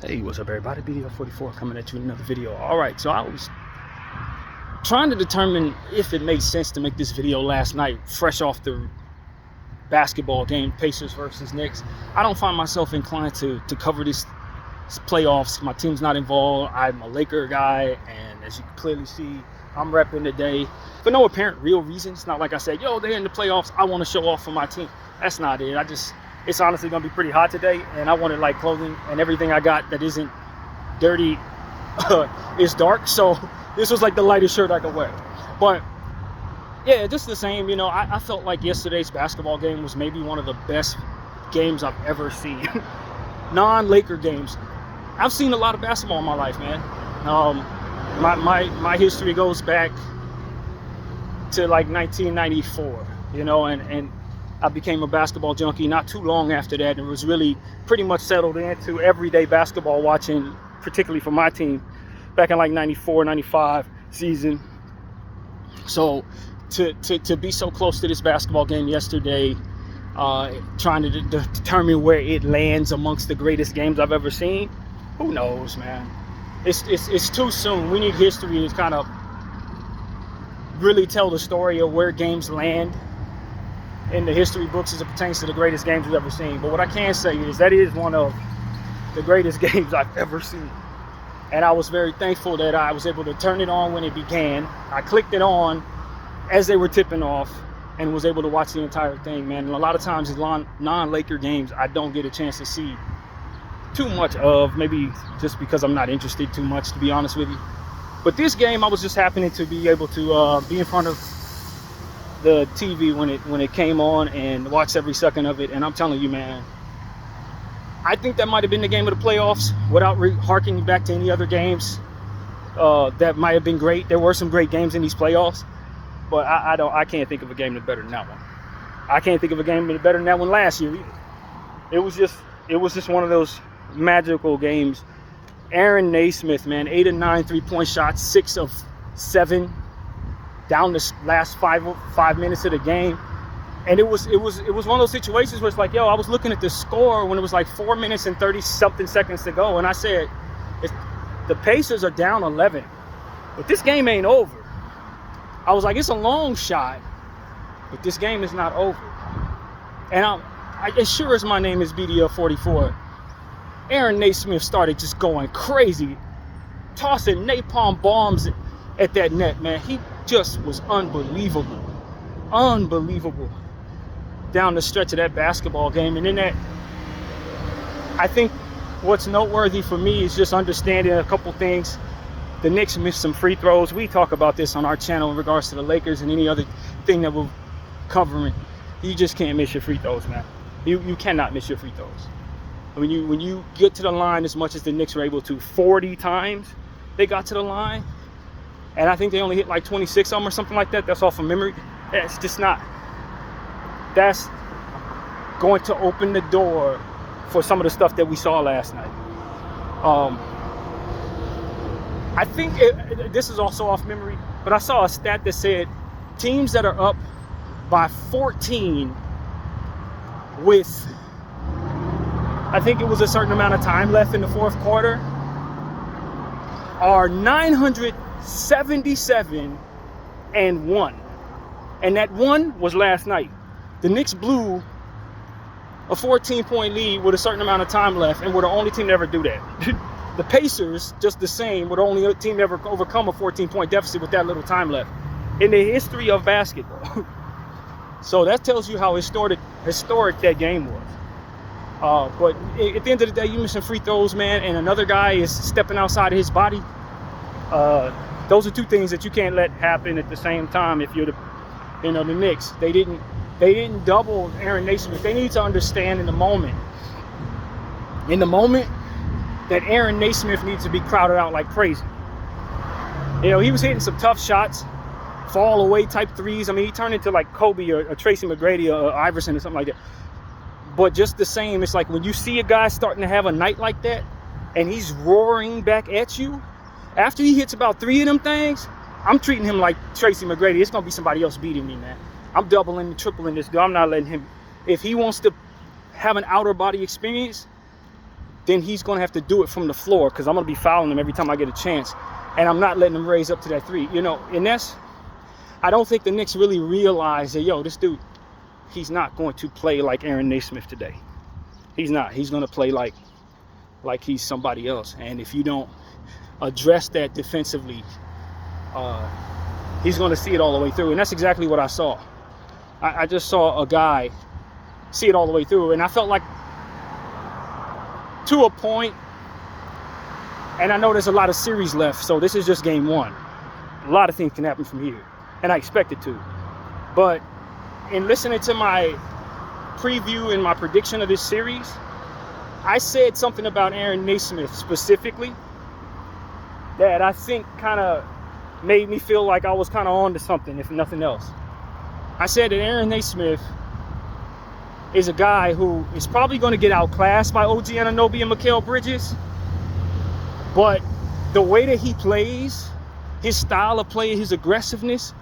Hey, what's up everybody? BDO44 coming at you with another video. Alright, so I was trying to determine if it made sense to make this video last night, fresh off the basketball game, Pacers versus Knicks. I don't find myself inclined to cover this playoffs. My team's not involved. I'm a Laker guy, and as you can clearly see, I'm repping today for no apparent real reason. It's not like I said, yo, they're in the playoffs, I want to show off for my team. That's not it. It's honestly going to be pretty hot today, and I wanted like clothing, and everything I got that isn't dirty is dark, so this was like the lightest shirt I could wear. But yeah, just the same, you know, I felt like yesterday's basketball game was maybe one of the best games I've ever seen. Non-Laker games. I've seen a lot of basketball in my life, man. My history goes back to like 1994, you know, and I became a basketball junkie not too long after that, and was really pretty much settled into everyday basketball watching, particularly for my team, back in like 94, 95 season. So to be so close to this basketball game yesterday, trying to determine where it lands amongst the greatest games I've ever seen, who knows, man? It's too soon. We need history to kind of really tell the story of where games land in the history books as it pertains to the greatest games we've ever seen. But what I can say is that is one of the greatest games I've ever seen. And I was very thankful that I was able to turn it on when it began. I clicked it on as they were tipping off and was able to watch the entire thing, man. And a lot of times in non-Laker games, I don't get a chance to see too much of, maybe just because I'm not interested too much, to be honest with you. But this game, I was just happening to be able to be in front of the TV when it came on and watch every second of it. And I'm telling you, man, I think that might have been the game of the playoffs without harking back to any other games that might have been great. There were some great games in these playoffs, but I can't think of a game that's better than that one. I can't think of a game that's better than that one last year either. It was just one of those magical games. Aaron Naismith, man, 8 of 9 3-point shots, 6 of 7 down the last five minutes of the game. And it was one of those situations where it's like, yo, I was looking at the score when it was like 4 minutes and 30 something seconds to go, and I said, the Pacers are down 11, but this game ain't over. I was like, it's a long shot, but this game is not over. And as sure as my name is BDL44, Aaron Naismith started just going crazy, tossing napalm bombs at that net, man. He just was unbelievable down the stretch of that basketball game. And then I think what's noteworthy for me is just understanding a couple things. The Knicks missed some free throws. We talk about this on our channel in regards to the Lakers and any other thing that we're covering. You just can't miss your free throws, man. You cannot miss your free throws. When you get to the line as much as the Knicks were able to, 40 times they got to the line, and I think they only hit like 26 of them or something like that. That's off of memory. That's just not. That's going to open the door for some of the stuff that we saw last night. I think this is also off memory, but I saw a stat that said teams that are up by 14 with, I think it was a certain amount of time left in the fourth quarter, are 977-1, and that one was last night. The Knicks blew a 14-point lead with a certain amount of time left, and we're the only team to ever do that. The Pacers, just the same, were the only team to ever overcome a 14-point deficit with that little time left in the history of basketball. So that tells you how historic that game was. But at the end of the day, you missing free throws, man, and another guy is stepping outside of his body. Those are two things that you can't let happen at the same time. If you're the Knicks, they didn't double Aaron Naismith. They need to understand in the moment that Aaron Naismith needs to be crowded out like crazy. You know, he was hitting some tough shots, fall away type threes. I mean, he turned into like Kobe or Tracy McGrady or Iverson or something like that. But just the same, it's like when you see a guy starting to have a night like that and he's roaring back at you, after he hits about 3 of them things, I'm treating him like Tracy McGrady. It's going to be somebody else beating me, man. I'm doubling and tripling this dude. I'm not letting him. If he wants to have an outer body experience, then he's going to have to do it from the floor, because I'm going to be fouling him every time I get a chance. And I'm not letting him raise up to that three. You know, and I don't think the Knicks really realize that, yo, this dude, he's not going to play like Aaron Naismith today. He's not. He's going to play like he's somebody else. And if you don't address that defensively, he's going to see it all the way through. And that's exactly what I saw. I just saw a guy see it all the way through. And I felt like, to a point, and I know there's a lot of series left, so this is just game one. A lot of things can happen from here, and I expect it to. But in listening to my preview and my prediction of this series, I said something about Aaron Naismith specifically that I think kind of made me feel like I was kind of on to something, if nothing else. I said that Aaron Naismith is a guy who is probably going to get outclassed by OG Anunoby and Mikal Bridges. But the way that he plays, his style of play, his aggressiveness,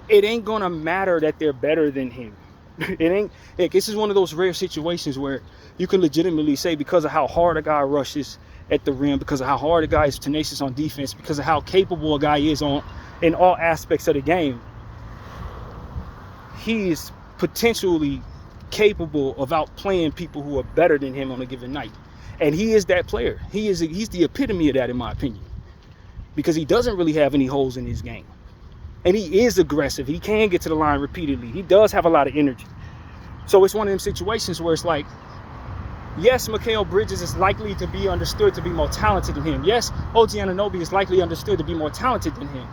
it ain't going to matter that they're better than him. This is one of those rare situations where you can legitimately say, because of how hard a guy rushes at the rim, because of how hard a guy is tenacious on defense, because of how capable a guy is in all aspects of the game, he is potentially capable of outplaying people who are better than him on a given night. And he is that player. He's the epitome of that, in my opinion, because he doesn't really have any holes in his game. And he is aggressive. He can get to the line repeatedly. He does have a lot of energy. So it's one of them situations where it's like, yes, Mikal Bridges is likely to be understood to be more talented than him. Yes, OG Anunoby is likely understood to be more talented than him.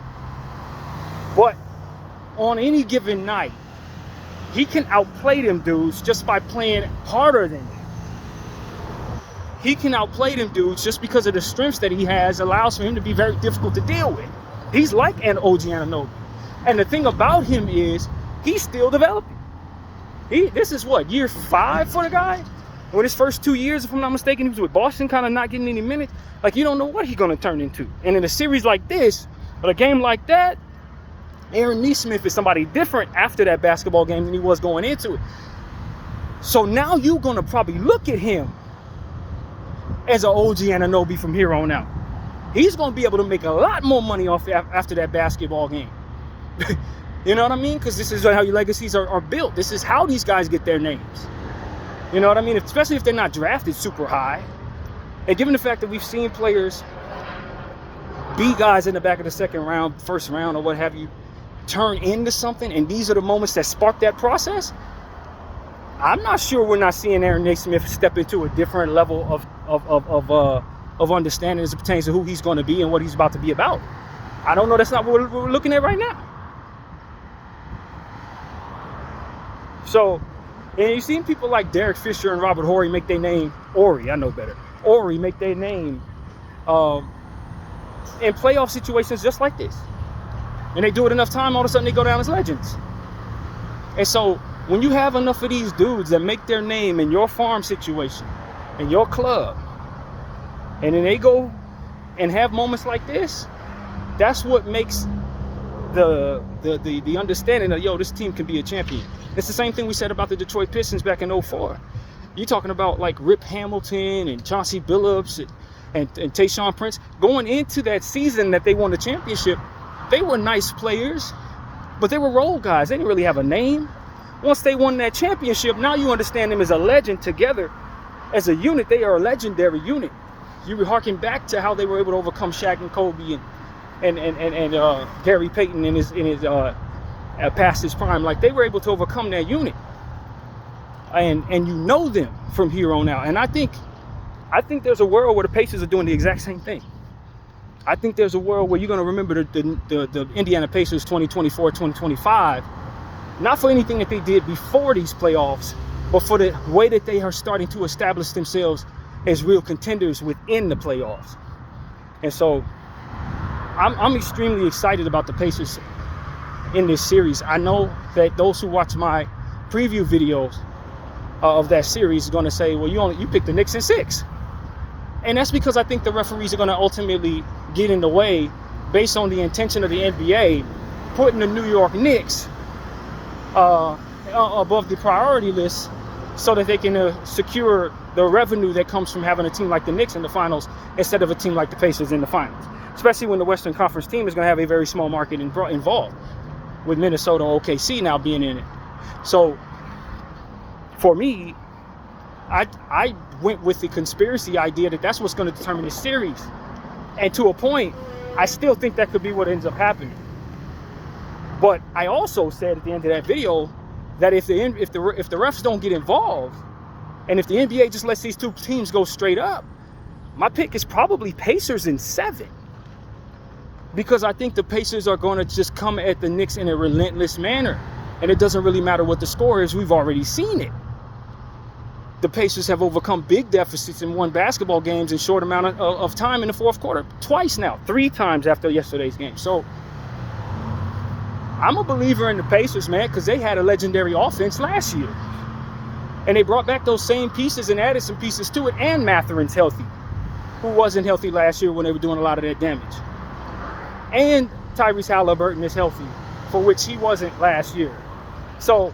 But on any given night, he can outplay them dudes just by playing harder than them. He can outplay them dudes just because of the strengths that he has, allows for him to be very difficult to deal with. He's like an OG Anunoby. And the thing about him is he's still developing. This is what, year 5 for the guy? With his first 2 years, if I'm not mistaken, he was with Boston, kind of not getting any minutes. Like, you don't know what he's going to turn into. And in a series like this, but a game like that, Aaron Naismith is somebody different after that basketball game than he was going into it. So now you're going to probably look at him as an OG Anunoby from here on out. He's going to be able to make a lot more money off after that basketball game. You know what I mean? Because this is how your legacies are built. This is how these guys get their names. You know what I mean? Especially if they're not drafted super high. And given the fact that we've seen players be guys in the back of the second round, first round, or what have you, turn into something, and these are the moments that spark that process, I'm not sure we're not seeing Aaron Naismith step into a different level of understanding as it pertains to who he's going to be and what he's about to be about. I don't know. That's not what we're looking at right now. So, and you've seen people like Derek Fisher and Robert Horry make their name, I know better. Horry make their name in playoff situations just like this. And they do it enough time, all of a sudden they go down as legends. And so when you have enough of these dudes that make their name in your farm situation, in your club, and then they go and have moments like this, that's what makes the understanding of, yo, this team can be a champion. It's the same thing we said about the Detroit Pistons back in 2004. You're talking about like Rip Hamilton and Chauncey Billups and Tayshaun Prince. Going into that season that they won the championship, they were nice players, but they were role guys. They didn't really have a name. Once they won that championship, now you understand them as a legend together. As a unit, they are a legendary unit. You were harking back to how they were able to overcome Shaq and Kobe and Gary Payton in his past his prime. Like, they were able to overcome that unit. And you know them from here on out. And I think there's a world where the Pacers are doing the exact same thing. I think there's a world where you're going to remember the Indiana Pacers 2024, 2025, not for anything that they did before these playoffs, but for the way that they are starting to establish themselves as real contenders within the playoffs. And so I'm extremely excited about the Pacers in this series. I know that those who watch my preview videos of that series are going to say, well, you picked the Knicks in 6. And that's because I think the referees are going to ultimately get in the way based on the intention of the NBA, putting the New York Knicks above the priority list so that they can secure the revenue that comes from having a team like the Knicks in the finals instead of a team like the Pacers in the finals, especially when the Western Conference team is going to have a very small market involved, with Minnesota and OKC now being in it. So for me, I went with the conspiracy idea that that's what's going to determine this series. And to a point, I still think that could be what ends up happening. But I also said at the end of that video that if the refs don't get involved, and if the NBA just lets these two teams go straight up, my pick is probably Pacers in 7. Because I think the Pacers are going to just come at the Knicks in a relentless manner. And it doesn't really matter what the score is. We've already seen it. The Pacers have overcome big deficits and won basketball games in short amount of time in the fourth quarter. Twice now. 3 times after yesterday's game. So I'm a believer in the Pacers, man, because they had a legendary offense last year. And they brought back those same pieces and added some pieces to it. And Matherin's healthy, who wasn't healthy last year when they were doing a lot of that damage. And Tyrese Halliburton is healthy, for which he wasn't last year. So,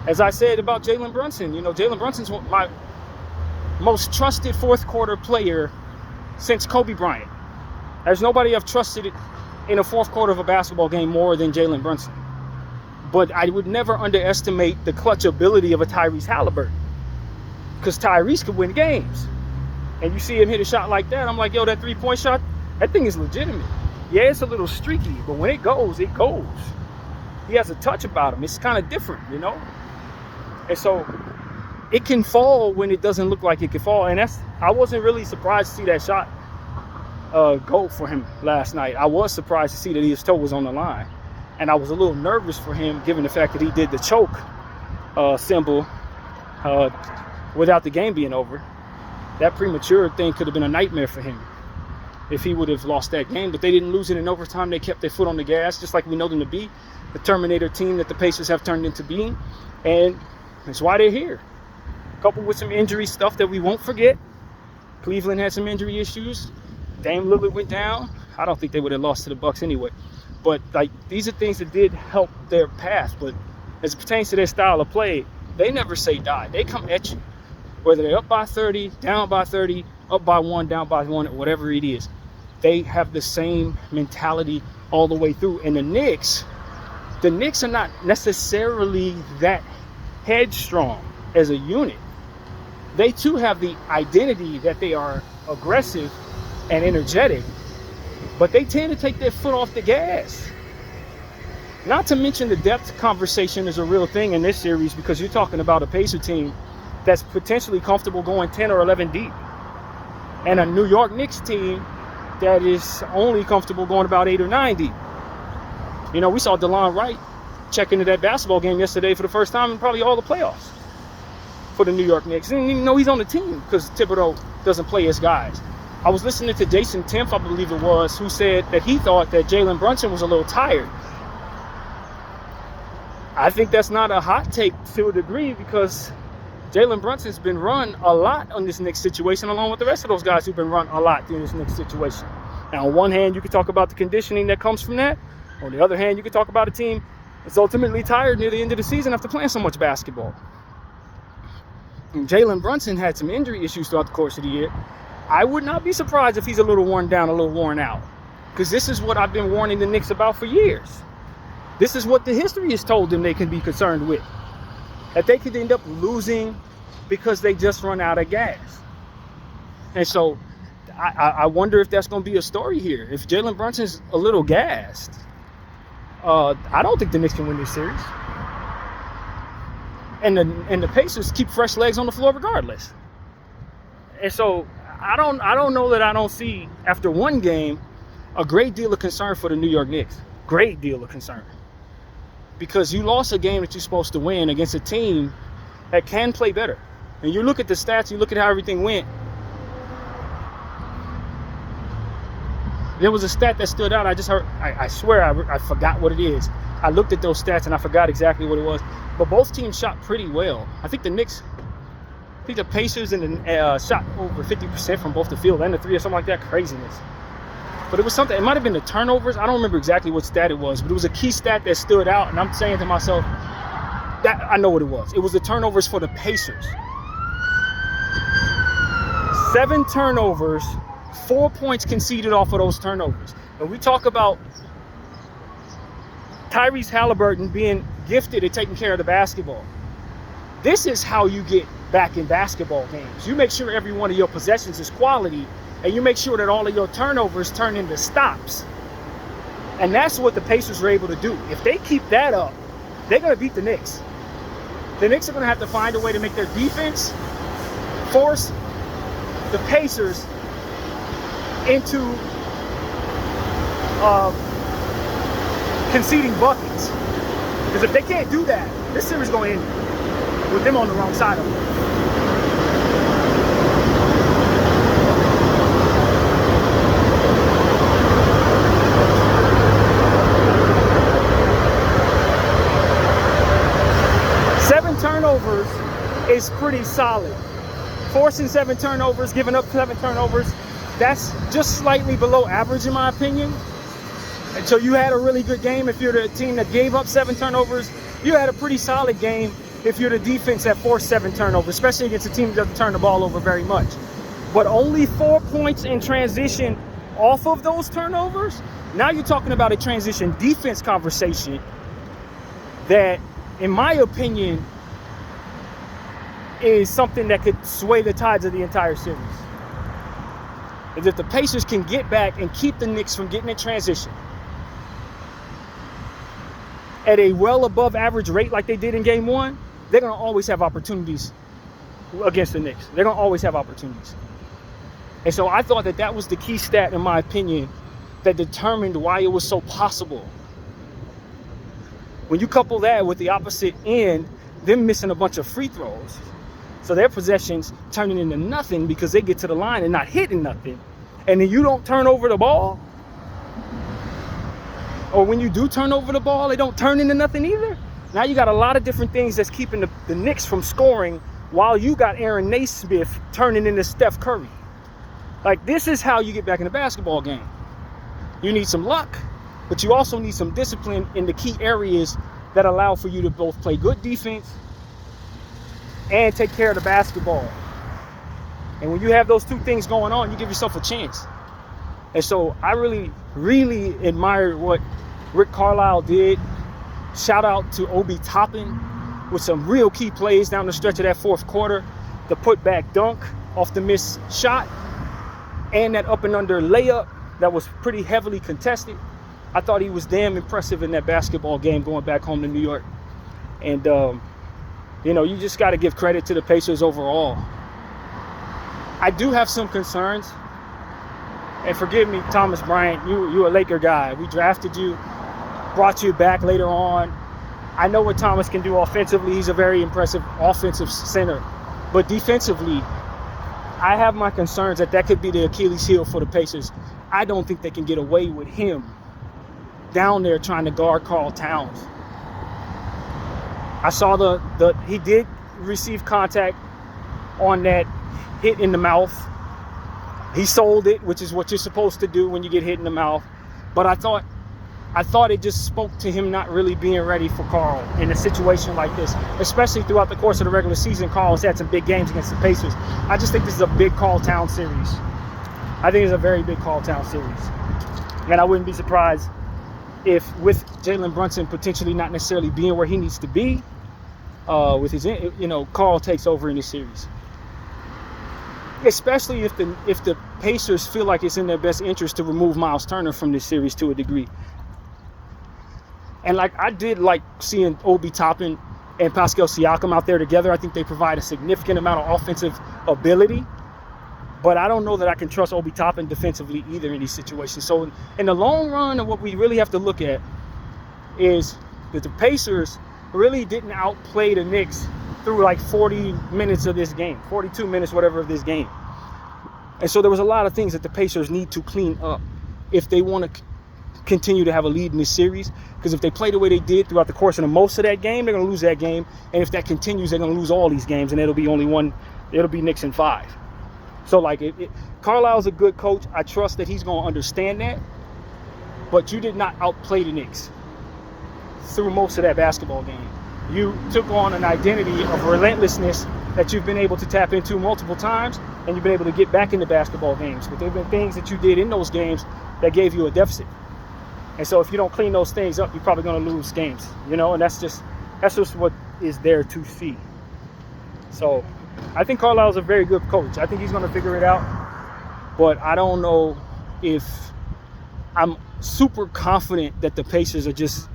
as I said about Jalen Brunson, Jalen Brunson's my most trusted fourth quarter player since Kobe Bryant. There's nobody I've trusted in a fourth quarter of a basketball game more than Jalen Brunson. But I would never underestimate the clutch ability of a Tyrese Halliburton, because Tyrese could win games. And you see him hit a shot like that, I'm like, yo, that three-point shot, that thing is legitimate. Yeah, it's a little streaky, but when it goes, it goes. He has a touch about him. It's kind of different, And so it can fall when it doesn't look like it can fall. And I wasn't really surprised to see that shot go for him last night. I was surprised to see that his toe was on the line. And I was a little nervous for him, given the fact that he did the choke symbol without the game being over. That premature thing could have been a nightmare for him if he would have lost that game. But they didn't lose it in overtime. They kept their foot on the gas, just like we know them to be, the Terminator team that the Pacers have turned into being. And that's why they're here. Coupled with some injury stuff that we won't forget. Cleveland had some injury issues. Dame Lillard went down. I don't think they would have lost to the Bucks anyway. But these are things that did help their path. But as it pertains to their style of play, they never say die. They come at you. Whether they're up by 30, down by 30, up by 1, down by 1, or whatever it is. They have the same mentality all the way through. And the Knicks are not necessarily that headstrong as a unit. They too have the identity that they are aggressive and energetic, but they tend to take their foot off the gas. Not to mention the depth conversation is a real thing in this series, because you're talking about a Pacer team that's potentially comfortable going 10 or 11 deep, and a New York Knicks team that is only comfortable going about 8 or 9 deep. We saw DeLon Wright check into that basketball game yesterday for the first time in probably all the playoffs for the New York Knicks. And he's on the team because Thibodeau doesn't play his guys. I was listening to Jason Timpf, I believe it was, who said that he thought that Jalen Brunson was a little tired. I think that's not a hot take to a degree, because Jalen Brunson's been run a lot on this Knicks situation, along with the rest of those guys who've been run a lot in this Knicks situation. Now, on one hand, you can talk about the conditioning that comes from that. On the other hand, you can talk about a team that's ultimately tired near the end of the season after playing so much basketball. And Jalen Brunson had some injury issues throughout the course of the year. I would not be surprised if he's a little worn down, a little worn out, because this is what I've been warning the Knicks about for years. This is what the history has told them they can be concerned with, that they could end up losing because they just run out of gas. And so I wonder if that's going to be a story here. If Jalen Brunson's a little gassed, I don't think the Knicks can win this series. And the Pacers keep fresh legs on the floor regardless. And so I don't know that I don't see, after one game, a great deal of concern for the New York Knicks. Great deal of concern. Because you lost a game that you're supposed to win against a team that can play better. And you look at the stats, you look at how everything went. There was a stat that stood out. I swear I forgot what it is. I looked at those stats and I forgot exactly what it was. But both teams shot pretty well. I think the Pacers shot over 50% from both the field and the three or something like that. Craziness. But it was something, it might have been the turnovers. I don't remember exactly what stat it was, but it was a key stat that stood out. And I'm saying to myself, That I know what it was. It was the turnovers for the Pacers. 7 turnovers, 4 points conceded off of those turnovers. And we talk about Tyrese Halliburton being gifted at taking care of the basketball. This is how you get back in basketball games. You make sure every one of your possessions is quality, and you make sure that all of your turnovers turn into stops. And that's what the Pacers were able to do. If they keep that up, they're going to beat the Knicks. The Knicks are going to have to find a way to make their defense force the Pacers into conceding buckets. Because if they can't do that, this series is going to end with them on the wrong side of it. Turnovers is pretty solid. Forcing 7 turnovers, giving up 7 turnovers, that's just slightly below average in my opinion. And so you had a really good game if you're the team that gave up 7 turnovers. You had a pretty solid game if you're the defense that forced 7 turnovers, especially against a team that doesn't turn the ball over very much. But only 4 points in transition off of those turnovers. Now you're talking about a transition defense conversation that, in my opinion, is something that could sway the tides of the entire series. Is if the Pacers can get back and keep the Knicks from getting in transition at a well above average rate like they did in game 1, they're going to always have opportunities against the Knicks. They're going to always have opportunities. And so I thought that that was the key stat, in my opinion, that determined why it was so possible. When you couple that with the opposite end, them missing a bunch of free throws, so their possessions turning into nothing because they get to the line and not hitting nothing. And then you don't turn over the ball. Or when you do turn over the ball, they don't turn into nothing either. Now you got a lot of different things that's keeping the Knicks from scoring while you got Aaron Naismith turning into Steph Curry. Like, this is how you get back in a basketball game. You need some luck, but you also need some discipline in the key areas that allow for you to both play good defense and take care of the basketball. And when you have those 2 things going on, you give yourself a chance. And so I really, really admired what Rick Carlisle did. Shout out to Obi Toppin with some real key plays down the stretch of that 4th quarter. The putback dunk off the missed shot and that up and under layup that was pretty heavily contested. I thought he was damn impressive in that basketball game going back home to New York. And, you know, you just got to give credit to the Pacers overall. I do have some concerns. And forgive me, Thomas Bryant, you a Laker guy. We drafted you, brought you back later on. I know what Thomas can do offensively. He's a very impressive offensive center. But defensively, I have my concerns that could be the Achilles heel for the Pacers. I don't think they can get away with him down there trying to guard Karl Towns. I saw he did receive contact on that hit in the mouth. He sold it, which is what you're supposed to do when you get hit in the mouth. But I thought it just spoke to him not really being ready for Karl in a situation like this, especially throughout the course of the regular season. Karl has had some big games against the Pacers. I just think this is a big Karl Towns series. I think it's a very big Karl Towns series. And I wouldn't be surprised if, with Jalen Brunson potentially not necessarily being where he needs to be, with his, Karl takes over in this series. Especially if the Pacers feel like it's in their best interest to remove Miles Turner from this series to a degree. And I did like seeing Obi Toppin and Pascal Siakam out there together. I think they provide a significant amount of offensive ability. But I don't know that I can trust Obi Toppin defensively either in these situations. So in the long run, what we really have to look at is that the Pacers really didn't outplay the Knicks through 40 minutes of this game, 42 minutes, whatever, of this game. And so there was a lot of things that the Pacers need to clean up if they want to continue to have a lead in this series. Because if they play the way they did throughout the course of most of that game, they're going to lose that game. And if that continues, they're going to lose all these games, and it'll be Knicks in 5. So Carlisle's a good coach. I trust that he's going to understand that. But you did not outplay the Knicks through most of that basketball game. You took on an identity of relentlessness that you've been able to tap into multiple times, and you've been able to get back into basketball games. But there have been things that you did in those games that gave you a deficit. And so if you don't clean those things up, you're probably going to lose games, you know, and that's just what is there to see. So I think Carlisle's a very good coach. I think he's going to figure it out. But I don't know if I'm super confident that the Pacers are just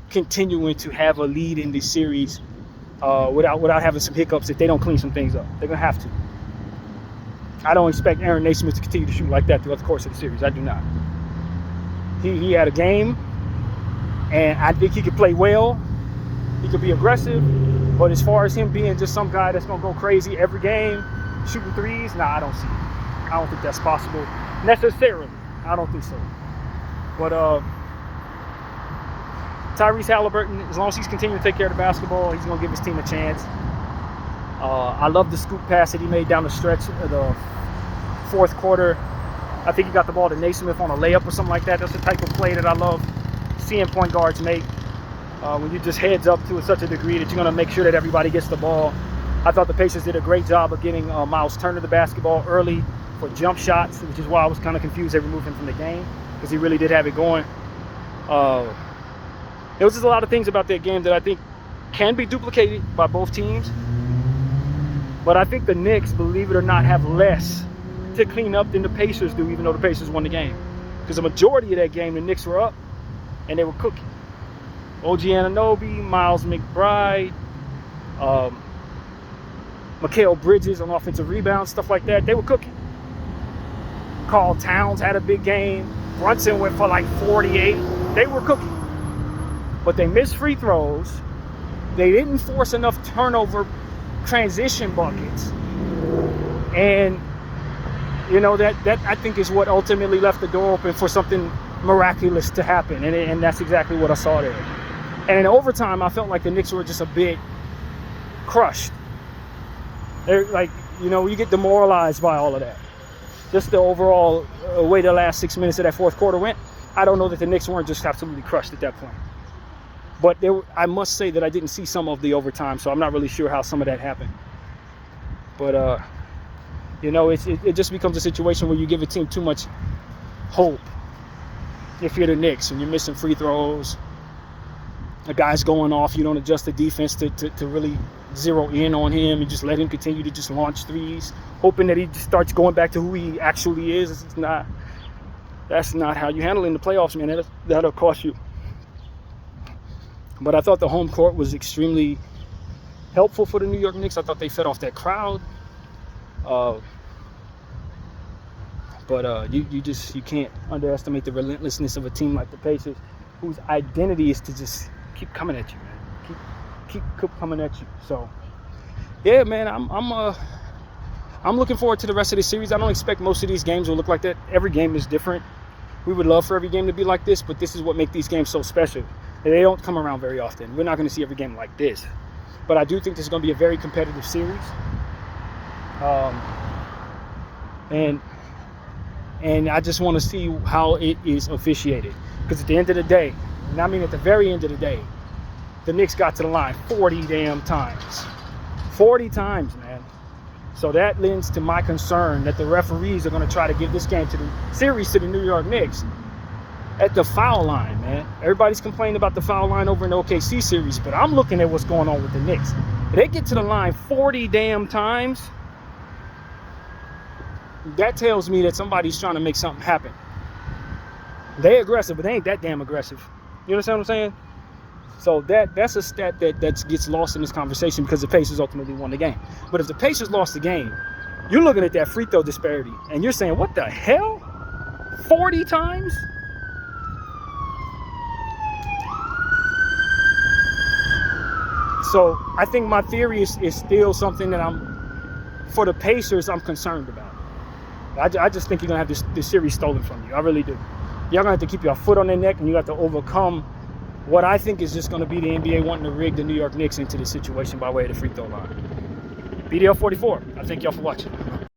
continuing to have a lead in this series without having some hiccups if they don't clean some things up. They're going to have to. I don't expect Aaron Naismith to continue to shoot like that throughout the course of the series. I do not. He had a game, and I think he could play well. He could be aggressive, but as far as him being just some guy that's going to go crazy every game, shooting threes, nah, I don't see it. I don't think that's possible necessarily. I don't think so. But Tyrese Halliburton, as long as he's continuing to take care of the basketball, he's going to give his team a chance. I love the scoop pass that he made down the stretch of the fourth quarter. I think he got the ball to Naismith on a layup or something like that. That's the type of play that I love seeing point guards make. When you just heads up to such a degree that you're going to make sure that everybody gets the ball. I thought the Pacers did a great job of getting Miles Turner the basketball early for jump shots, which is why I was kind of confused they removed him from the game, because he really did have it going. There was just a lot of things about that game that I think can be duplicated by both teams. But I think the Knicks, believe it or not, have less to clean up than the Pacers do, even though the Pacers won the game. Because the majority of that game, the Knicks were up, and they were cooking. OG Anunoby, Miles McBride, Mikal Bridges on offensive rebounds, stuff like that, they were cooking. Karl Towns had a big game. Brunson went for like 48. They were cooking. But they missed free throws. They didn't force enough turnover transition buckets. And, you know, that I think is what ultimately left the door open for something miraculous to happen. And that's exactly what I saw there. And in overtime, I felt like the Knicks were just a bit crushed. They're like, you know, you get demoralized by all of that. Just the overall way the last 6 minutes of that fourth quarter went, I don't know that the Knicks weren't just absolutely crushed at that point. But I must say that I didn't see some of the overtime, so I'm not really sure how some of that happened. But, you know, it just becomes a situation where you give a team too much hope if you're the Knicks and you're missing free throws. A guy's going off, you don't adjust the defense to really zero in on him and just let him continue to just launch threes, hoping that he just starts going back to who he actually is. That's not how you handle it in the playoffs, man. That'll cost you. But I thought the home court was extremely helpful for the New York Knicks. I thought they fed off that crowd. But you can't underestimate the relentlessness of a team like the Pacers, whose identity is to just keep coming at you, man. Keep coming at you. So, yeah, man, I'm looking forward to the rest of the series. I don't expect most of these games will look like that. Every game is different. We would love for every game to be like this, but this is what makes these games so special. They don't come around very often. We're not going to see every game like this. But I do think this is going to be a very competitive series. And I just want to see how it is officiated. Because at the end of the day, and I mean at the very end of the day, the Knicks got to the line 40 damn times. 40 times, man. So that lends to my concern that the referees are going to try to give this game to the series to the New York Knicks at the foul line, man. Everybody's complaining about the foul line over in the OKC series, but I'm looking at what's going on with the Knicks. If they get to the line 40 damn times, that tells me that somebody's trying to make something happen. They aggressive, but they ain't that damn aggressive. You understand what I'm saying? So that's a stat that gets lost in this conversation because the Pacers ultimately won the game. But if the Pacers lost the game, you're looking at that free throw disparity, and you're saying, what the hell? 40 times? So I think my theory is still something that for the Pacers, I'm concerned about. I just think you're going to have this series stolen from you. I really do. Y'all going to have to keep your foot on their neck, and you have to overcome what I think is just going to be the NBA wanting to rig the New York Knicks into this situation by way of the free throw line. BDL 44. I thank y'all for watching.